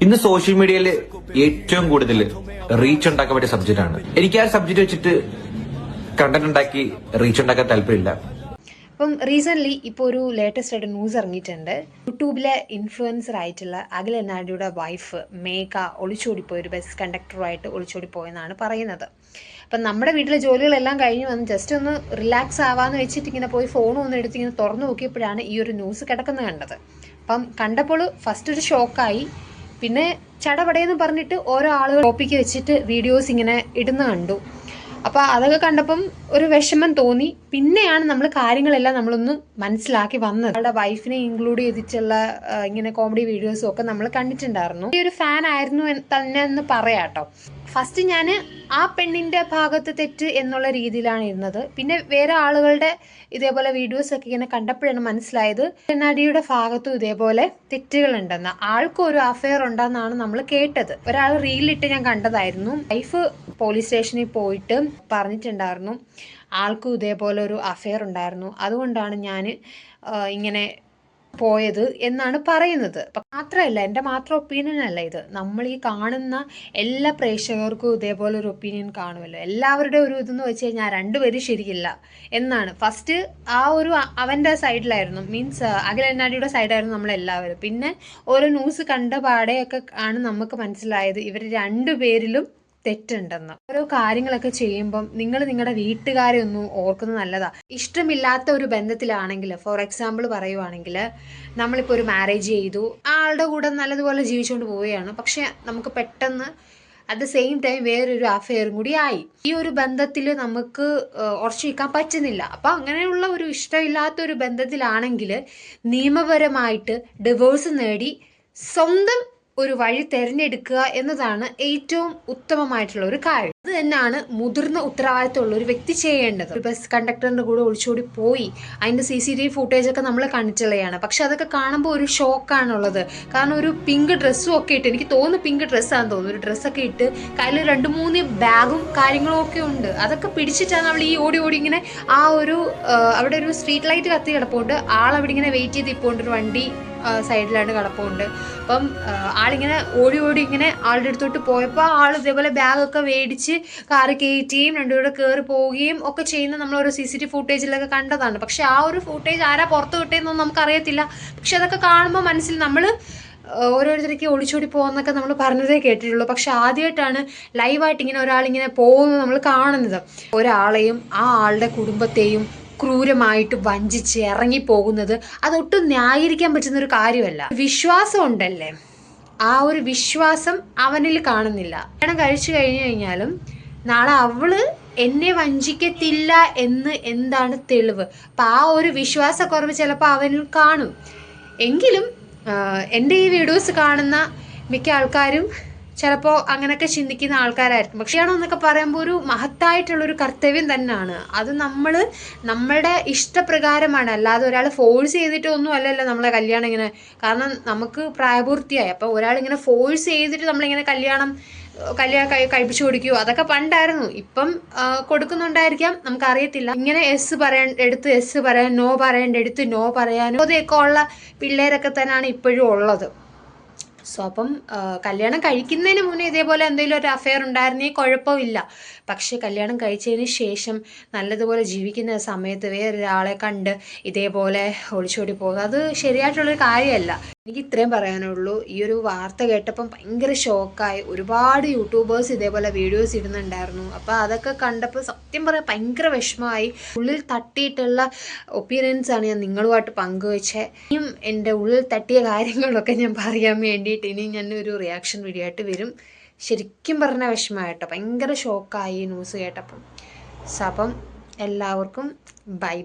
ഇന്ന് സോഷ്യൽ മീഡിയയിൽ ഏറ്റവും കൂടുതൽ റീച്ച് ഉണ്ടാക്കാൻ പറ്റിയ സബ്ജക്റ്റ് ആണ്. എനിക്ക് ആ സബ്ജക്ട് വെച്ചിട്ട് കണ്ടന്റ് ഉണ്ടാക്കി റീച്ച് ഉണ്ടാക്കാൻ താല്പര്യമില്ല. അപ്പം റീസെൻ്റ്ലി ഇപ്പോൾ ഒരു ലേറ്റസ്റ്റ് ആയിട്ട് ന്യൂസ് ഇറങ്ങിയിട്ടുണ്ട്. യൂട്യൂബിലെ ഇൻഫ്ലുവൻസർ ആയിട്ടുള്ള അഖിൽ എന്നാടിയുടെ വൈഫ് മേഘ ഒളിച്ചോടിപ്പോയി, ഒരു ബസ് കണ്ടക്ടറുമായിട്ട് ഒളിച്ചോടിപ്പോയെന്നാണ് പറയുന്നത്. അപ്പം നമ്മുടെ വീട്ടിലെ ജോലികളെല്ലാം കഴിഞ്ഞ് വന്ന് ജസ്റ്റ് ഒന്ന് റിലാക്സ് ആവാന്ന് വെച്ചിട്ട് ഇങ്ങനെ പോയി ഫോണും ഒന്ന് എടുത്ത് ഇങ്ങനെ തുറന്നു നോക്കിയപ്പോഴാണ് ഈ ഒരു ന്യൂസ് കിടക്കുന്നത് കണ്ടത്. അപ്പം കണ്ടപ്പോൾ ഫസ്റ്റ് ഒരു ഷോക്കായി. പിന്നെ ചടപടയെന്ന് പറഞ്ഞിട്ട് ഓരോ ആളുകൾ ടോപ്പിക്ക് വെച്ചിട്ട് വീഡിയോസ് ഇങ്ങനെ ഇടുന്ന കണ്ടു. അപ്പോൾ അതൊക്കെ കണ്ടപ്പം ഒരു വിഷമം തോന്നി. പിന്നെയാണ് നമ്മൾ കാര്യങ്ങളെല്ലാം നമ്മളൊന്ന് മനസ്സിലാക്കി വന്നത്. അവളുടെ വൈഫിനെ ഇൻക്ലൂഡ് ചെയ്തിട്ടുള്ള ഇങ്ങനെ കോമഡി വീഡിയോസും ഒക്കെ നമ്മൾ കണ്ടിട്ടുണ്ടായിരുന്നു. ഈ ഒരു ഫാൻ ആയിരുന്നു തന്നെ എന്ന് പറയാട്ടോ. ഫസ്റ്റ് ഞാൻ ആ പെണ്ണിൻ്റെ ഭാഗത്ത് തെറ്റ് എന്നുള്ള രീതിയിലാണ് ഇരുന്നത്. പിന്നെ വേറെ ആളുകളുടെ ഇതേപോലെ വീഡിയോസ് ഒക്കെ ഇങ്ങനെ കണ്ടപ്പോഴാണ് മനസ്സിലായത് നടിയുടെ ഭാഗത്തും ഇതേപോലെ തെറ്റുകളുണ്ടെന്ന്. ആൾക്കും ഒരു അഫെയർ ഉണ്ടെന്നാണ് നമ്മൾ കേട്ടത്. ഒരാൾ റീലിട്ട് ഞാൻ കണ്ടതായിരുന്നു. വൈഫ് പോലീസ് സ്റ്റേഷനിൽ പോയിട്ട് പറഞ്ഞിട്ടുണ്ടായിരുന്നു ആൾക്കും ഇതേപോലെ ഒരു അഫെയർ ഉണ്ടായിരുന്നു, അതുകൊണ്ടാണ് ഞാൻ ഇങ്ങനെ പോയത് എന്നാണ് പറയുന്നത്. മാത്രമല്ല, എൻ്റെ മാത്രം ഒപ്പീനിയൻ അല്ല ഇത്. നമ്മൾ ഈ കാണുന്ന എല്ലാ പ്രേക്ഷകർക്കും ഇതേപോലെ ഒരു ഒപ്പീനിയൻ കാണുമല്ലോ. എല്ലാവരുടെ ഒരു ഇതെന്ന് വെച്ച് കഴിഞ്ഞാൽ രണ്ടുപേരും ശരിയില്ല എന്നാണ്. ഫസ്റ്റ് ആ ഒരു അവൻ്റെ സൈഡിലായിരുന്നു, മീൻസ് അഖിൽ എന്നാടിയുടെ സൈഡായിരുന്നു നമ്മളെല്ലാവരും. പിന്നെ ഓരോ ന്യൂസ് കണ്ട പാടെയൊക്കെ ആണ് നമുക്ക് മനസ്സിലായത് ഇവർ രണ്ടുപേരിലും തെറ്റുണ്ടെന്ന്. ഓരോ കാര്യങ്ങളൊക്കെ ചെയ്യുമ്പം നിങ്ങൾ നിങ്ങളുടെ വീട്ടുകാരെ ഒന്ന് ഓർക്കുന്നത് നല്ലതാണ്. ഇഷ്ടമില്ലാത്ത ഒരു ബന്ധത്തിലാണെങ്കിൽ, ഫോർ എക്സാമ്പിൾ പറയുവാണെങ്കിൽ, നമ്മളിപ്പോൾ ഒരു മാരേജ് ചെയ്തു, ആളുടെ കൂടെ നല്ലതുപോലെ ജീവിച്ചുകൊണ്ട് പോവുകയാണ്. പക്ഷെ നമുക്ക് പെട്ടെന്ന് അറ്റ് ദ സെയിം ടൈം വേറൊരു അഫെയറും കൂടി ആയി. ഈ ഒരു ബന്ധത്തിൽ നമുക്ക് ഉറച്ചു നിൽക്കാൻ പറ്റുന്നില്ല. അപ്പം അങ്ങനെയുള്ള ഒരു ഇഷ്ടമില്ലാത്ത ഒരു ബന്ധത്തിലാണെങ്കിൽ നിയമപരമായിട്ട് ഡിവോഴ്സ് നേടി സ്വന്തം ഒരു വഴി തിരഞ്ഞെടുക്കുക എന്നതാണ് ഏറ്റവും ഉത്തമമായിട്ടുള്ള ഒരു കാര്യം. അത് തന്നെയാണ് മുതിർന്ന ഉത്തരവാദിത്തമുള്ള ഒരു വ്യക്തി ചെയ്യേണ്ടത്. ഒരു ബസ് കണ്ടക്ടറിന്റെ കൂടെ ഒളിച്ചോടി പോയി, അതിന്റെ CCTV ഫുട്ടേജൊക്കെ നമ്മൾ കണ്ടിട്ടുള്ളതാണ്. പക്ഷെ അതൊക്കെ കാണുമ്പോൾ ഒരു ഷോക്കാണുള്ളത്. കാരണം ഒരു പിങ്ക് ഡ്രസ്സും ഒക്കെ ഇട്ട്, എനിക്ക് തോന്നുന്നു പിങ്ക് ഡ്രസ്സാണെന്ന് തോന്നുന്നു, ഒരു ഡ്രസ്സൊക്കെ ഇട്ട് കയ്യിൽ 2-3 ബാഗും കാര്യങ്ങളും ഒക്കെ ഉണ്ട്. അതൊക്കെ പിടിച്ചിട്ടാണ് അവൾ ഈ ഓടി ഇങ്ങനെ ആ ഒരു അവിടെ ഒരു സ്ട്രീറ്റ് ലൈറ്റ് കത്തി കിടപ്പുണ്ട്, ആളവിടെ ഇങ്ങനെ വെയിറ്റ് ചെയ്ത് ഇപ്പോണ്ട്, ഒരു വണ്ടി സൈഡിലാണ് കിടപ്പുണ്ട്. അപ്പം ആളിങ്ങനെ ഓടി ഇങ്ങനെ ആളുടെ അടുത്തോട്ട് പോയപ്പോൾ ആൾ ഇതേപോലെ ബാഗൊക്കെ മേടിച്ച് കാറ് കയറ്റുകയും രണ്ടുപേരുടെ കയറി പോവുകയും ഒക്കെ ചെയ്യുന്ന നമ്മളൊരു CCTV ഫുട്ടേജിലൊക്കെ കണ്ടതാണ്. പക്ഷെ ആ ഒരു ഫുട്ടേജ് ആരാ പുറത്ത് വിട്ടേന്നൊന്നും നമുക്കറിയത്തില്ല. പക്ഷെ അതൊക്കെ കാണുമ്പോൾ മനസ്സിൽ നമ്മൾ ഓരോരുത്തർക്ക് ഒളിച്ചോടി പോകുന്നൊക്കെ നമ്മൾ പറഞ്ഞതേ കേട്ടിട്ടുള്ളൂ. പക്ഷെ ആദ്യമായിട്ടാണ് ലൈവായിട്ട് ഇങ്ങനെ ഒരാളിങ്ങനെ പോകുന്നത് നമ്മൾ കാണുന്നത്. ഒരാളെയും ആ ആളുടെ കുടുംബത്തെയും ക്രൂരമായിട്ട് വഞ്ചിച്ച് ഇറങ്ങിപ്പോകുന്നത് അതൊട്ടും ന്യായീകരിക്കാൻ പറ്റുന്ന ഒരു കാര്യമല്ല. വിശ്വാസം ഉണ്ടല്ലേ, ആ ഒരു വിശ്വാസം അവനിൽ കാണുന്നില്ല. കല്യാണം കഴിച്ചു കഴിഞ്ഞു കഴിഞ്ഞാലും നാളെ അവള് എന്നെ വഞ്ചിക്കത്തില്ല എന്ന് എന്താണ് തെളിവ്? അപ്പം ആ ഒരു വിശ്വാസക്കുറവ് ചിലപ്പോൾ അവനിൽ കാണും. എങ്കിലും എൻ്റെ ഈ വീഡിയോസ് കാണുന്ന മിക്ക ആൾക്കാരും ചിലപ്പോൾ അങ്ങനെയൊക്കെ ചിന്തിക്കുന്ന ആൾക്കാരായിരിക്കും. പക്ഷേ എന്നൊക്കെ പറയുമ്പോൾ ഒരു മഹത്തായിട്ടുള്ളൊരു കർത്തവ്യം തന്നെയാണ് അത്. നമ്മളുടെ ഇഷ്ടപ്രകാരമാണ്, അല്ലാതെ ഒരാൾ ഫോഴ്സ് ചെയ്തിട്ടൊന്നും അല്ലല്ലോ നമ്മളെ കല്യാണം ഇങ്ങനെ. കാരണം നമുക്ക് പ്രായപൂർത്തിയായി. അപ്പോൾ ഒരാളിങ്ങനെ ഫോഴ്സ് ചെയ്തിട്ട് നമ്മളിങ്ങനെ കല്യാണം കഴിപ്പിച്ചു കൊടുക്കുകയോ അതൊക്കെ പണ്ടായിരുന്നു. ഇപ്പം കൊടുക്കുന്നുണ്ടായിരിക്കാം, നമുക്കറിയത്തില്ല. ഇങ്ങനെ എസ് പറയാൻ നോ പറയേണ്ട എടുത്ത് നോ പറയാനോ അതൊക്കെ ഉള്ള പിള്ളേരൊക്കെ തന്നെയാണ് ഇപ്പോഴും ഉള്ളത്. സോ അപ്പം കല്യാണം കഴിക്കുന്നതിന് മുന്നേ ഇതേപോലെ എന്തെങ്കിലും ഒരു അഫെയർ ഉണ്ടായിരുന്നെങ്കിൽ കുഴപ്പമില്ല. പക്ഷെ കല്യാണം കഴിച്ചതിന് ശേഷം നല്ലതുപോലെ ജീവിക്കുന്ന സമയത്ത് വേറൊരാളെ കണ്ട് ഇതേപോലെ ഒളിച്ചോടി പോകുക അത് ശരിയായിട്ടുള്ളൊരു കാര്യമല്ല. എനിക്ക് ഇത്രയും പറയാനുള്ളൂ. ഈ ഒരു വാർത്ത കേട്ടപ്പം ഭയങ്കര ഷോക്കായി. ഒരുപാട് യൂട്യൂബേഴ്സ് ഇതേപോലെ വീഡിയോസ് ഇടുന്നുണ്ടായിരുന്നു. അപ്പോൾ അതൊക്കെ കണ്ടപ്പോൾ സത്യം പറയാൻ ഭയങ്കര വിഷമമായി. ഉള്ളിൽ തട്ടിയിട്ടുള്ള ഒപ്പീനിയൻസാണ് ഞാൻ നിങ്ങളുമായിട്ട് പങ്കുവെച്ചത്. ഇനിയും എൻ്റെ ഉള്ളിൽ തട്ടിയ കാര്യങ്ങളൊക്കെ ഞാൻ പറയാൻ വേണ്ടിയിട്ട് ഇനി ഞാൻ ഒരു റിയാക്ഷൻ വീഡിയോ ആയിട്ട് വരും. ശരിക്കും പറഞ്ഞ വിഷമമായിട്ടോ, ഭയങ്കര ഷോക്കായി ന്യൂസ് കേട്ടപ്പം. അപ്പം എല്ലാവർക്കും ബൈ.